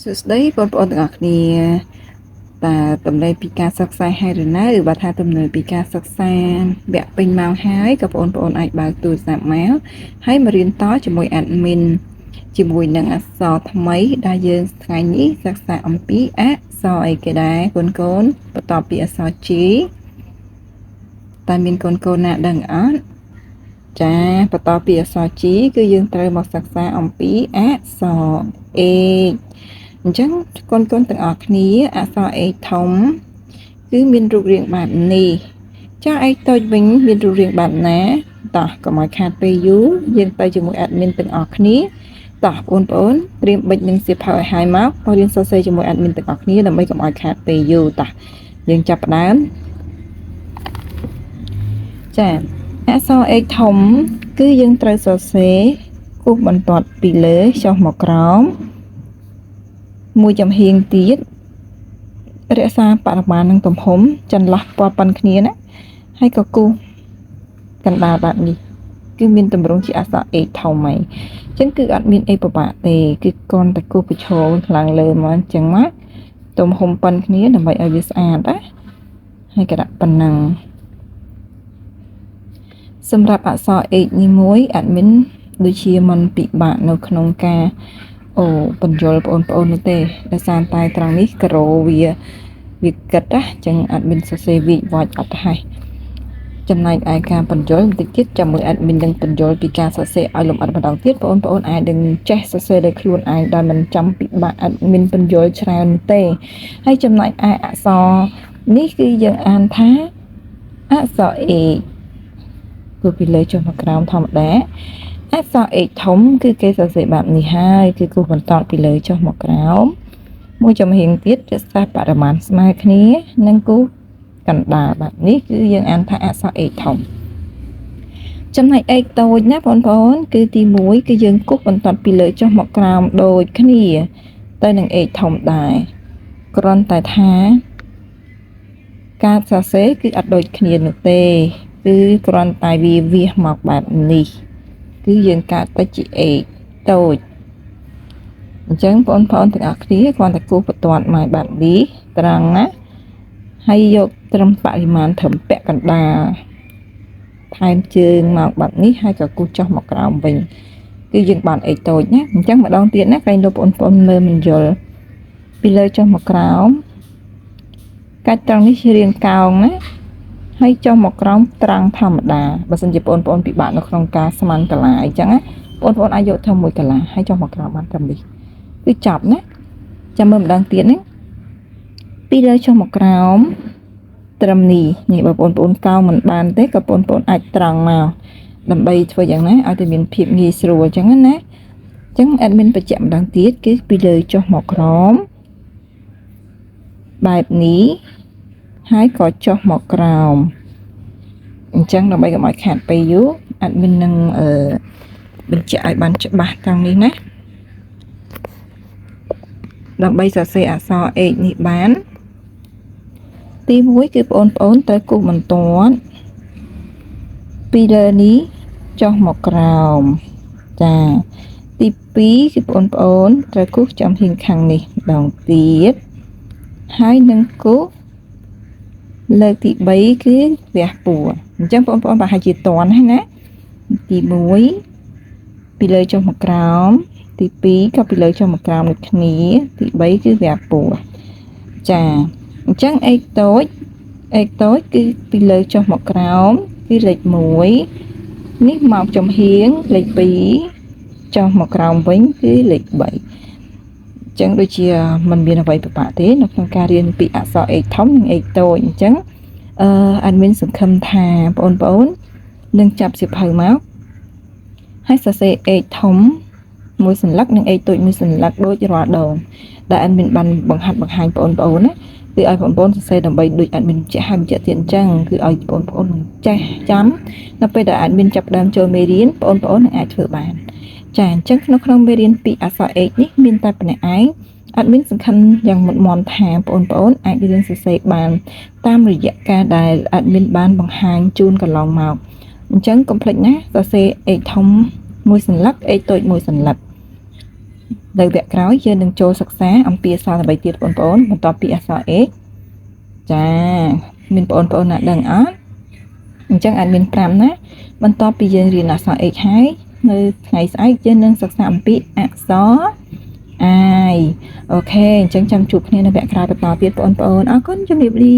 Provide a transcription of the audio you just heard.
សួស្តីបងប្អូនទាំងអស់គ្នាតើទំនេរពីការសិក្សាហើយឬនៅបើថាទំនេរពីការសិក្សាវគ្គពេញម៉ោងហើយក៏បងប្អូនអាចបើកទូរស័ព្ទមកហើយមករៀនតជាមួយ admin ជាមួយនឹងអក្សរថ្មីដែលយើងថ្ងៃនេះសិក្សាអំពីអក្សរអីគេដែរកូនបន្ទាប់ពីអក្សរ G តើមានកូនណាដឹងអត់ចាបន្តពីអក្សរ G គឺយើងត្រូវមកសិក្សាអំពីអក្សរ A អញ្ចឹងកូនទាំងអស់គ្នាអក្សរ A ធំគឺមានរូបរាងបែបនេះចាឯតូចវិញមានរូបរាងបែបណាតោះកុំឲ្យខាតពេលយូរយើងទៅជាមួយ admin ទាំងអស់គ្នាតោះបងប្អូនត្រៀមបិចនឹងសៀវភៅឲ្យហើយមករៀនសរសេរជាមួយ admin ទាំងអស់គ្នាដើម្បីកុំឲ្យខាតពេលយូរតោះយើងចាប់ផ្ដើមចាអក្សរ A ធំគឺយើងត្រូវសរសេរគូសបន្ទាត់ពីលើចុះមកក្រោមមួយចំហៀងទៀតរក្សាបរិមាណនិងទំហំចន្លោះពណ៌ប៉ុនគ្នាណាហើយក៏គូសកណ្ដាលបែបនេះគឺមានទម្រង់ជាអក្សរ A ធំហើយអញ្ចឹងគឺអត់មានអីពិបាកទេគឺគ្រាន់តែគូសប្រឈមឡើងលើមកអញ្ចឹងមកទំហំប៉ុនគ្នាដើម្បីឲ្យវាស្អាតណាហើយក៏ដាក់ប៉ុណ្ណឹងសម្រាប់អក្សរ H នេះមួយ admin ដូចជាមិនពិបាកនៅក្នុងការបញ្យល់បងប្អូននោះទេដោយសារតែត្រង់នេះក្រូវាគិតណាអញ្ចឹង admin សរសេរវាចអត់ហើយចំណែកឯការបញ្យល់បន្តិចទៀតចាំមើល admin នឹងបញ្យល់ពីការសរសេរឲ្យលម្អិតម្ដងទៀតបងប្អូនអាចនឹងចេះសរសេរដោយខ្លួនឯងដោយមិនចាំពិបាក admin បញ្យល់ច្រើនទេហើយចំណែកឯអក្សរនេះគឺយើងអានថាអក្សរ A គឺពីលើចុះមកក្រោមធម្មតាអក្សរ H ធំគឺគេសរសេរបែបនេះហើយគឺគូសបន្តពីលើចុះមកក្រោមមួយចំហៀងទៀតរក្សាបរិមាណស្មើគ្នានិងគូសកណ្ដាលបែបនេះគឺយើងអានថាអក្សរ H ធំចំណែក H តូចណាបងប្អូនគឺទី1គឺយើងគូសបន្តពីលើចុះមកក្រោមដូចគ្នាទៅនឹង H ធំដែរគ្រាន់តែថាការសរសេរគឺអត់ដូចគ្នានោះទេគឺគ្រាន់តែវាសមកបែបនេះគឺយើងកាត់ទៅជា A តូចអញ្ចឹងបងប្អូនទាំងអស់គ្នាគ្រាន់តែគូសបន្ទាត់មកបែបនេះត្រង់ណាហើយយកត្រឹមបរិមាណត្រឹមពាក់កណ្ដាលថែមជើងមកបែបនេះហើយក៏គូសចុះមកក្រោមវិញគឺយើងបាន A តូចណាអញ្ចឹងម្ដងទៀតណាក្រែងលោកបងប្អូនមើលមិនយល់ពីលើចុះមកក្រោមកាច់ត្រង់នេះជារាងកោងណាហើយចុះមកក្រោមត្រង់ធម្មតាបើសិនជាបងប្អូនពិបាកនៅក្នុងការស្មានកន្លាអញ្ចឹងណាបងប្អូនអាចយកធ្វើមួយកន្លាហើយចុះមកក្រោមបានត្រឹមនេះគឺចប់ណាចាំមើលម្ដងទៀតណាពីលើចុះមកក្រោមត្រឹមនេះបើបងប្អូនកោងមិនបានទេក៏បងប្អូនអាចត្រង់មកដើម្បីធ្វើយ៉ាងណាឲ្យតែមានភាពងាយស្រួលអញ្ចឹងណាអញ្ចឹង admin បញ្ជាក់ម្ដងទៀតគឺពីលើចុះមកក្រោមបែបនេះហើយក៏ចុះមកក្រោមអញ្ចឹងដើម្បីកុំឲ្យខាតពេលយូរ admin នឹងបញ្ជាក់ឲ្យបានច្បាស់ត្រង់នេះណាដើម្បីសរសេរអក្សរ H នេះបានទី1គឺបងប្អូនត្រូវគូសបន្ទាត់ពីលើនេះចុះមកក្រោមចាទី2គឺបងប្អូនត្រូវគូសចំហៀងខាងនេះម្ដងទៀតហើយនឹងគូសលើកទី3គឺវះពួរអញ្ចឹងបងប្អូនប្រហែលជាតន់ហើយណាទី1ពីលើចុះមកក្រោមទី2ក៏ពីលើចុះមកក្រោមដូចគ្នាទី3គឺវះពួរចាអញ្ចឹង X តូចគឺពីលើចុះមកក្រោមគឺលេខ1នេះមកចំហៀងលេខ2ចុះមកក្រោមវិញគឺលេខ3ចឹងដូចជាมันមានអ្វីពិបាកទេនៅក្នុងការរៀនពីអក្សរ H ធំនិង H តូចអញ្ចឹងadmin សង្ឃឹមថាបងប្អូននឹងចាប់សៀវភៅមកហើយសរសេរ H ធំមួយសន្លឹកនិង H តូចមួយសន្លឹកដូចរាល់ដងដែល admin បានបង្ហាត់បង្ហាញបងប្អូនណាគឺឲ្យបងប្អូនសរសេរដើម្បីដូច admin បញ្ជាក់ហើយបញ្ជាក់ទៀតអញ្ចឹងគឺឲ្យបងប្អូនចេះចាំនៅពេលដែល admin ចាប់ផ្ដើមចូលមេរៀនបងប្អូននឹងអាចធ្វើបានចាអញ្ចឹងក្នុងមេរៀនពីអក្សរ H នេះមានតែប៉ុណ្ណេះឯង admin សង្ឃឹមយ៉ាងមុតមមថាបងប្អូនអាចរៀនសរសេរបានតាមរយៈការដែល admin បានបង្ហាញជូនកន្លងមកអញ្ចឹងកុំភ្លេចណាសរសេរ H ធំមួយសន្លឹក H តូចមួយសន្លឹក នៅវគ្គក្រោយយើងនឹងចូលសិក្សាអំពីអក្សរល្បីទៀតបងប្អូនបន្ទាប់ពីអក្សរ X ចាមានបងប្អូនណាដឹងអត់អញ្ចឹងអាចមាន5ណាបន្ទាប់ពីយើងរៀនអក្សរ X ហើយនៅថ្ងៃស្អែកយើងនឹងសិក្សាអំពីអក្សរ I អូខេអញ្ចឹងចាំជួបគ្នានៅវគ្គក្រោយបន្តទៀតបងប្អូនអរគុណជំរាបលា